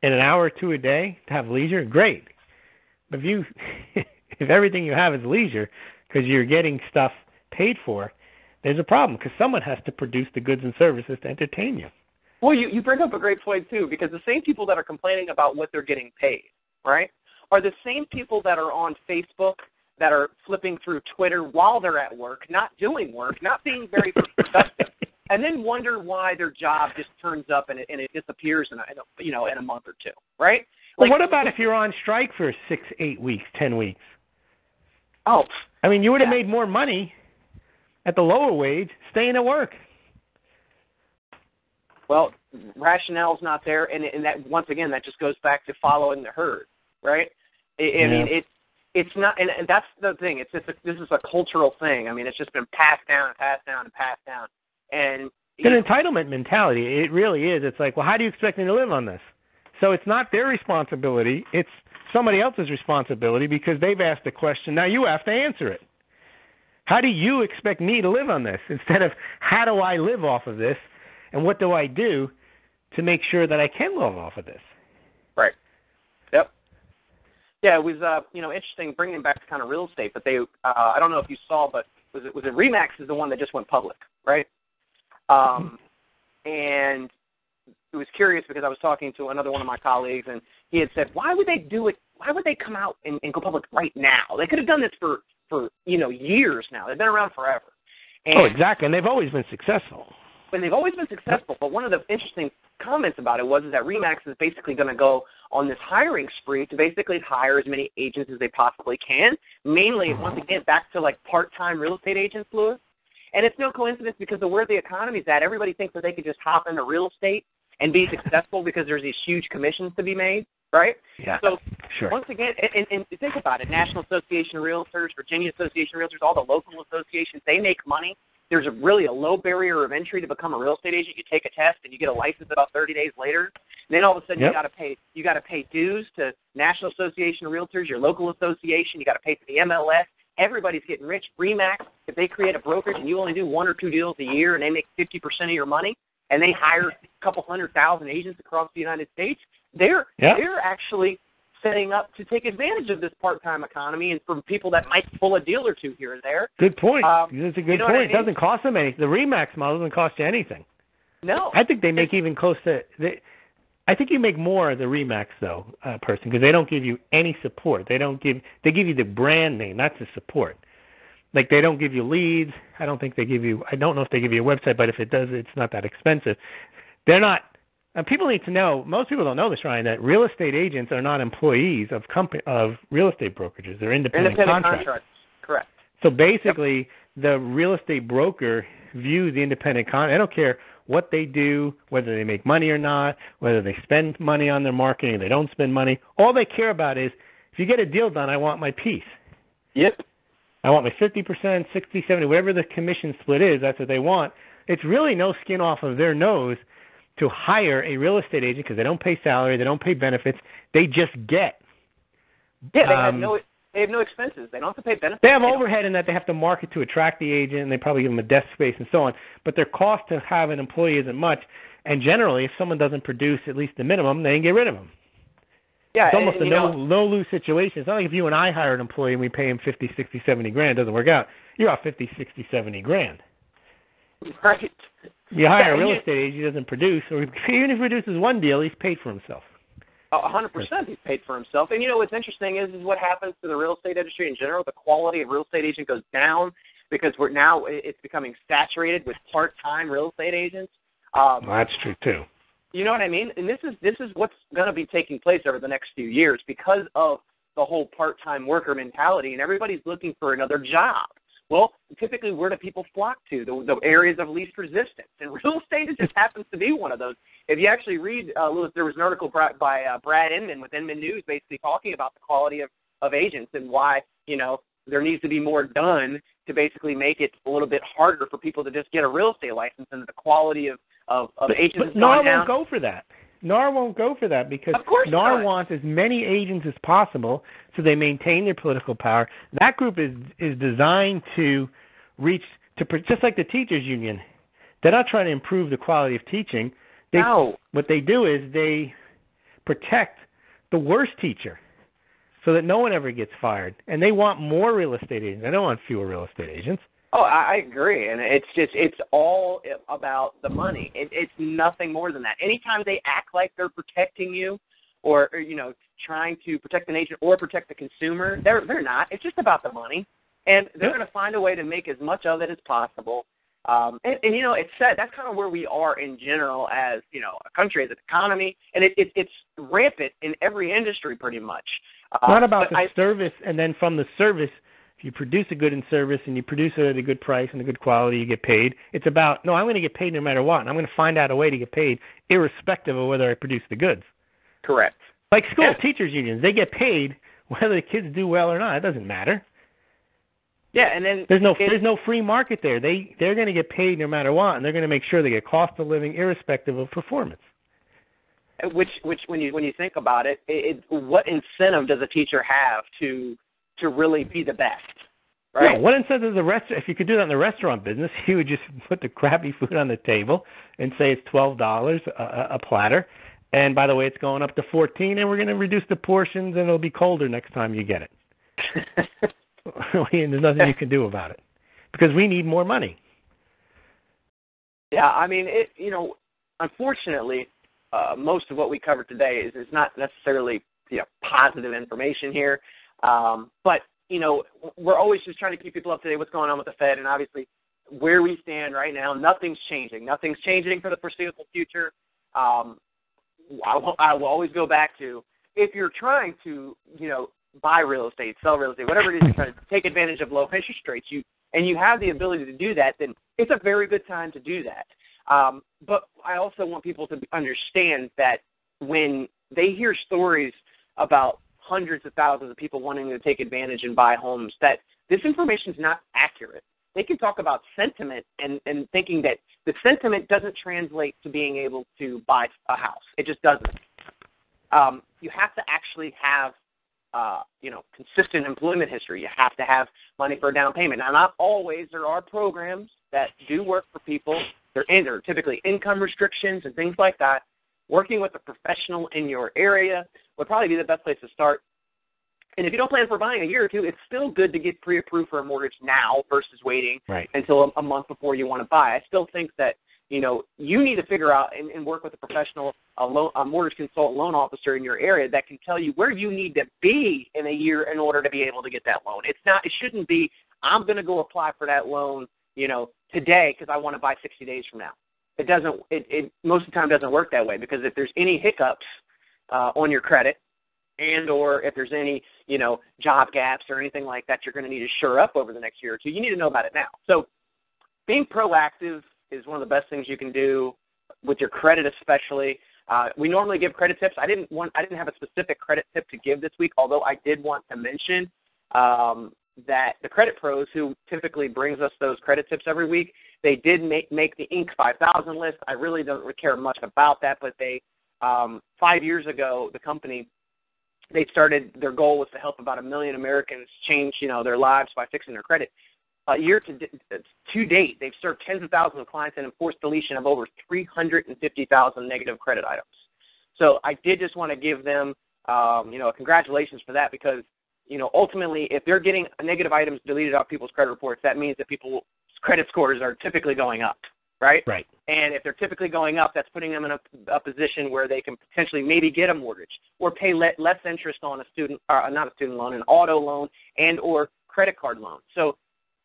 in an hour or two a day to have leisure, great. But if everything you have is leisure because you're getting stuff paid for, there's a problem because someone has to produce the goods and services to entertain you. Well, you bring up a great point, too, because the same people that are complaining about what they're getting paid, right, are the same people that are on Facebook, that are flipping through Twitter while they're at work, not doing work, not being very productive. and then wonder why their job just turns up and it disappears in a month or two, right? Well, what about if you're on strike for 6, 8 weeks, 10 weeks? Oh, I mean, you would have made more money at the lower wage staying at work. Well, rationale's not there, and that once again that just goes back to following the herd, right? I mean, it's not, and that's the thing. It's just this is a cultural thing. I mean, it's just been passed down and passed down and passed down, and it's an entitlement mentality. It really is. It's like, well, how do you expect me to live on this? So it's not their responsibility. It's somebody else's responsibility because they've asked the question. Now you have to answer it. How do you expect me to live on this? Instead of how do I live off of this, and what do I do to make sure that I can live off of this? Right. Yep. Yeah, it was interesting bringing it back to kind of real estate. But they, I don't know if you saw, but was it Remax is the one that just went public, right? And it was curious because I was talking to another one of my colleagues, and he had said, why would they do it? Why would they come out and go public right now? They could have done this for years now. They've been around forever. And exactly, and they've always been successful. And they've always been successful, but one of the interesting comments about it was that Remax is basically going to go on this hiring spree to basically hire as many agents as they possibly can, mainly, once again, back to like part-time real estate agents, Louis. And it's no coincidence because of where the economy's at, everybody thinks that they could just hop into real estate and be successful because there's these huge commissions to be made, right? Yeah, so sure. Once again, and think about it, National Association of Realtors, Virginia Association of Realtors, all the local associations, they make money. There's really a low barrier of entry to become a real estate agent. You take a test and you get a license about 30 days later. And then all of a sudden you got to pay dues to National Association of Realtors, your local association. You got to pay for the MLS. Everybody's getting rich. Remax, if they create a brokerage and you only do 1 or 2 deals a year and they make 50% of your money and they hire a couple 100,000 agents across the United States, they're actually setting up to take advantage of this part-time economy and for people that might pull a deal or two here and there. Good point. That's a good point. I mean? It doesn't cost them anything. The Remax model doesn't cost you anything. No. I think they make even close to I think you make more the Remax, though, person, because they don't give you any support. They give you the brand name, that's the support. Like, they don't give you leads. I don't know if they give you a website, but if it does, it's not that expensive. They're not. People need to know, most people don't know this, Ryan, that real estate agents are not employees of real estate brokerages. They're independent contractors. Correct. So basically, the real estate broker views the independent I don't care what they do, whether they make money or not, whether they spend money on their marketing or they don't spend money. All they care about is, if you get a deal done, I want my piece. Yep. I want my 50%, 60, 70, whatever the commission split is, that's what they want. It's really no skin off of their nose to hire a real estate agent because they don't pay salary, they don't pay benefits, they just get. Yeah, they have no expenses. They don't have to pay benefits. They have overhead in that they have to market to attract the agent, and they probably give them a desk space and so on. But their cost to have an employee isn't much. And generally, if someone doesn't produce at least the minimum, they can get rid of them. Yeah, it's almost a no-lose situation. It's not like if you and I hire an employee and we pay him 50, 60, 70 grand, it doesn't work out. You're out 50, 60, 70 grand. Right. You hire a real estate agent, he doesn't produce, or even if he produces one deal, he's paid for himself. 100% he's paid for himself. And what's interesting is what happens to the real estate industry in general. The quality of real estate agent goes down because it's becoming saturated with part-time real estate agents. That's true too. You know what I mean? And this is what's going to be taking place over the next few years because of the whole part-time worker mentality, and everybody's looking for another job. Well, typically, where do people flock to? The areas of least resistance. And real estate just happens to be one of those. If you actually read, Lewis, there was an article by Brad Inman with Inman News basically talking about the quality of agents and why, there needs to be more done to basically make it a little bit harder for people to just get a real estate license, and the quality of agents has gone down. Won't go for that. NAR won't go for that because NAR wants as many agents as possible so they maintain their political power. That group is designed to just like the teachers union. They're not trying to improve the quality of teaching. What they do is they protect the worst teacher so that no one ever gets fired. And they want more real estate agents. They don't want fewer real estate agents. Oh, I agree, and it's all about the money. It's nothing more than that. Anytime they act like they're protecting you, or trying to protect an agent or protect the consumer, they're not. It's just about the money, and they're going to find a way to make as much of it as possible. And you know, it's sad. That's kind of where we are in general as, you know, a country, as an economy, and it's rampant in every industry pretty much. Not about the service, and then from the service, if you produce a good and service and you produce it at a good price and a good quality, you get paid. It's about, no, I'm going to get paid no matter what, and I'm going to find out a way to get paid irrespective of whether I produce the goods. Correct. Like school teachers unions, they get paid whether the kids do well or not. It doesn't matter. Yeah, and then there's no free market there. They're going to get paid no matter what, and they're going to make sure they get cost of living irrespective of performance. Which when you think about it, what incentive does a teacher have to really be the best, right? No, what incentive does the restaurant? If you could do that in the restaurant business, you would just put the crappy food on the table and say it's $12 a platter. And by the way, it's going up to $14, and we're going to reduce the portions, and it'll be colder next time you get it. And there's nothing you can do about it because we need more money. Yeah, I mean, you know, unfortunately, most of what we covered today is not necessarily, you know, positive information here. But, you know, we're always just trying to keep people up to date what's going on with the Fed, and obviously where we stand right now, nothing's changing. Nothing's changing for the foreseeable future. I will always go back to, if you're trying to, you know, buy real estate, sell real estate, whatever it is, you're trying to take advantage of low interest rates, and you have the ability to do that, then it's a very good time to do that. But I also want people to understand that when they hear stories about hundreds of thousands of people wanting to take advantage and buy homes, that this information is not accurate. They can talk about sentiment and thinking that the sentiment doesn't translate to being able to buy a house. It just doesn't. You have to actually have, you know, consistent employment history. You have to have money for a down payment. Now, not always. There are programs that do work for people. There are typically income restrictions and things like that. Working with a professional in your area would probably be the best place to start. And if you don't plan for buying a year or two, it's still good to get pre-approved for a mortgage now versus waiting until a month before you want to buy. I still think that, you know, you need to figure out and work with a professional, a mortgage consultant, loan officer in your area that can tell you where you need to be in a year in order to be able to get that loan. It shouldn't be, I'm going to go apply for that loan, you know, today because I want to buy 60 days from now. It doesn't. It most of the time doesn't work that way, because if there's any hiccups on your credit, and or if there's any, you know, job gaps or anything like that, you're going to need to shore up over the next year or two. You need to know about it now. So being proactive is one of the best things you can do with your credit, especially. We normally give credit tips. I didn't have a specific credit tip to give this week, although I did want to mention that the credit pros, who typically brings us those credit tips every week, they did make the Inc. 5000 list. I really don't care much about that, but they 5 years ago, the company, they started, their goal was to help about 1 million Americans change, you know, their lives by fixing their credit. To date, they've served tens of thousands of clients and enforced deletion of over 350,000 negative credit items. So I did just want to give them, you know, congratulations for that, because, you know, ultimately, if they're getting negative items deleted off people's credit reports, that means that people's credit scores are typically going up, right? Right. And if they're typically going up, that's putting them in a position where they can potentially maybe get a mortgage or pay less interest on not a student loan, an auto loan and or credit card loan. So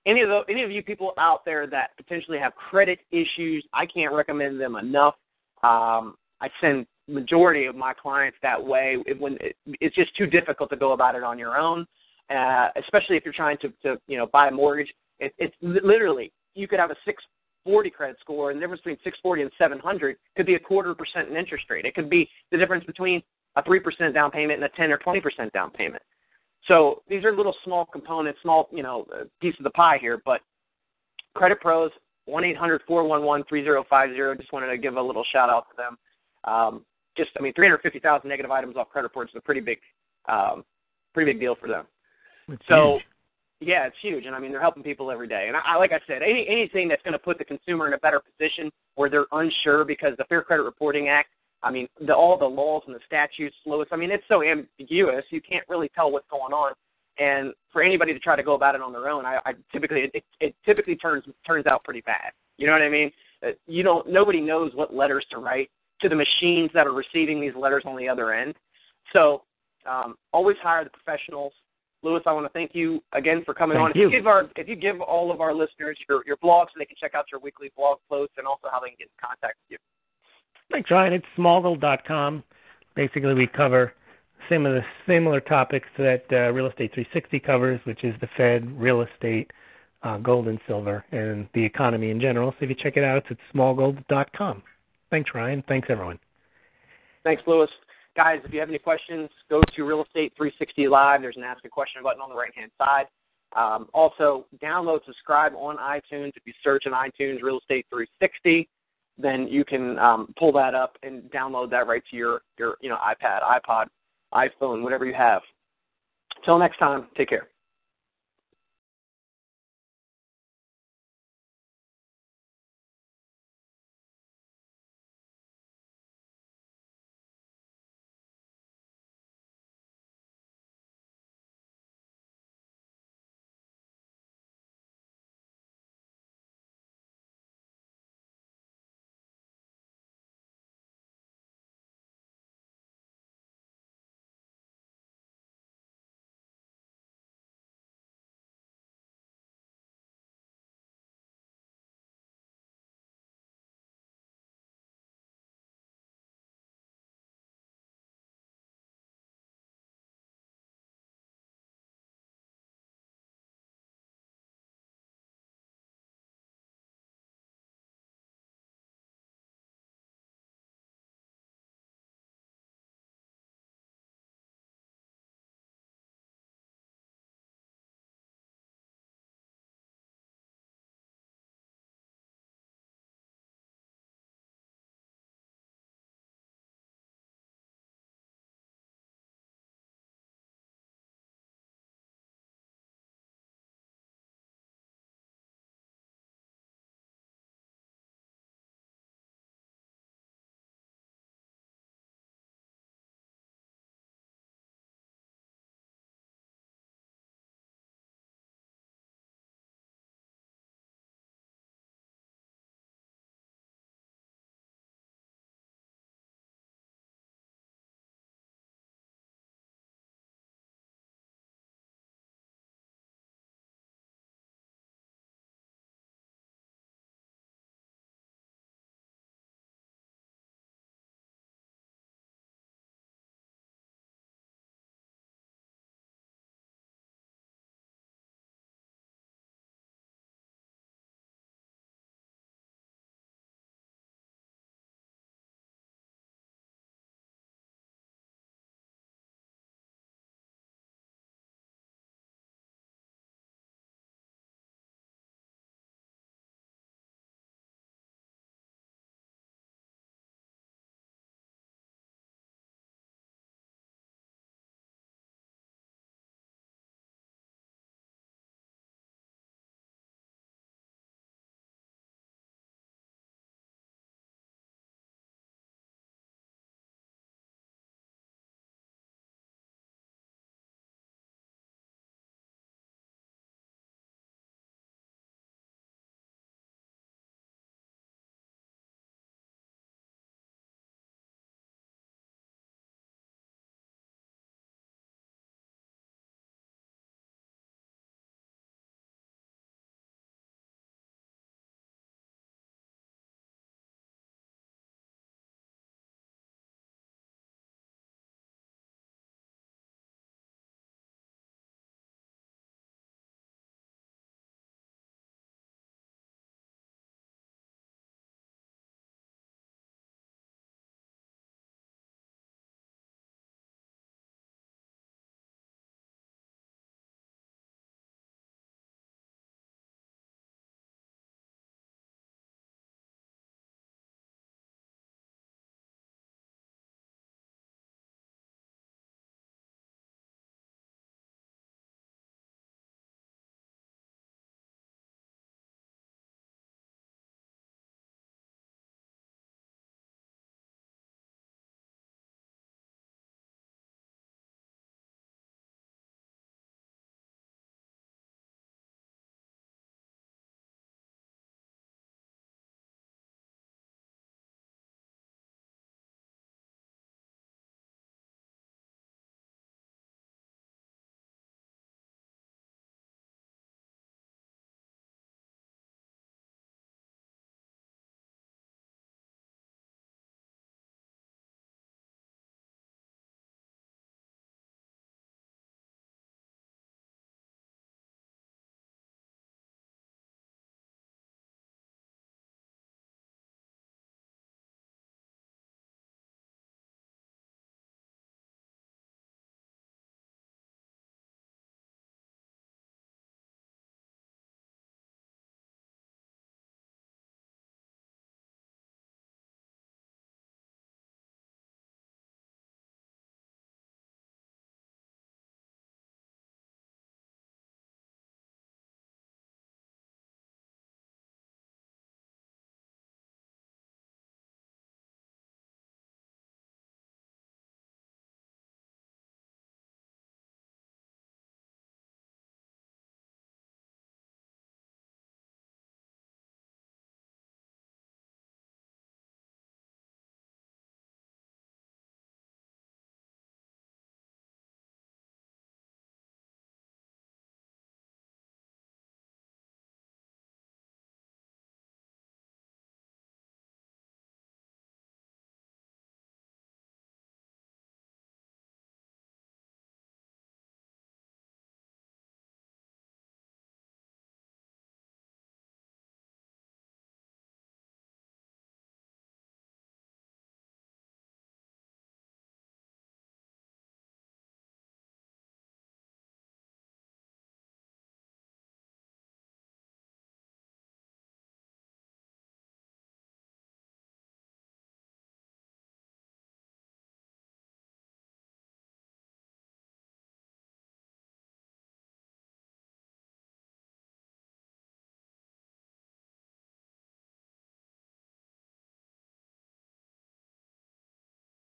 any of you people out there that potentially have credit issues, I can't recommend them enough. I send majority of my clients that way when it's just too difficult to go about it on your own, especially if you're trying to you know, buy a mortgage. It's literally, you could have a 640 credit score, and the difference between 640 and 700 could be 0.25% in interest rate. It could be the difference between a 3% down payment and a 10 or 20% down payment. So these are little small components, small, you know, piece of the pie here. But Credit Pros, 1-800-411-3050. Just wanted to give a little shout out to them. 350,000 negative items off credit reports is a pretty big deal for them. So, yeah, it's huge. And, I mean, they're helping people every day. And, like I said, anything that's going to put the consumer in a better position where they're unsure, because the Fair Credit Reporting Act, I mean, all the laws and the statutes, Louis, I mean, it's so ambiguous, you can't really tell what's going on. And for anybody to try to go about it on their own, it typically turns out pretty bad. You know what I mean? Nobody knows what letters to write to the machines that are receiving these letters on the other end. So always hire the professionals. Louis, I want to thank you again for coming on. Thank you. If you give all of our listeners your blog so they can check out your weekly blog posts and also how they can get in contact with you. Thanks, Ryan. It's smallgold.com. Basically, we cover similar topics that Real Estate 360 covers, which is the Fed, real estate, gold and silver, and the economy in general. So if you check it out, it's at smallgold.com. Thanks, Ryan. Thanks, everyone. Thanks, Louis. Guys, if you have any questions, go to Real Estate 360 Live. There's an Ask a Question button on the right-hand side. Also, download, subscribe on iTunes. If you search on iTunes Real Estate 360, then you can pull that up and download that right to your iPad, iPod, iPhone, whatever you have. Until next time, take care.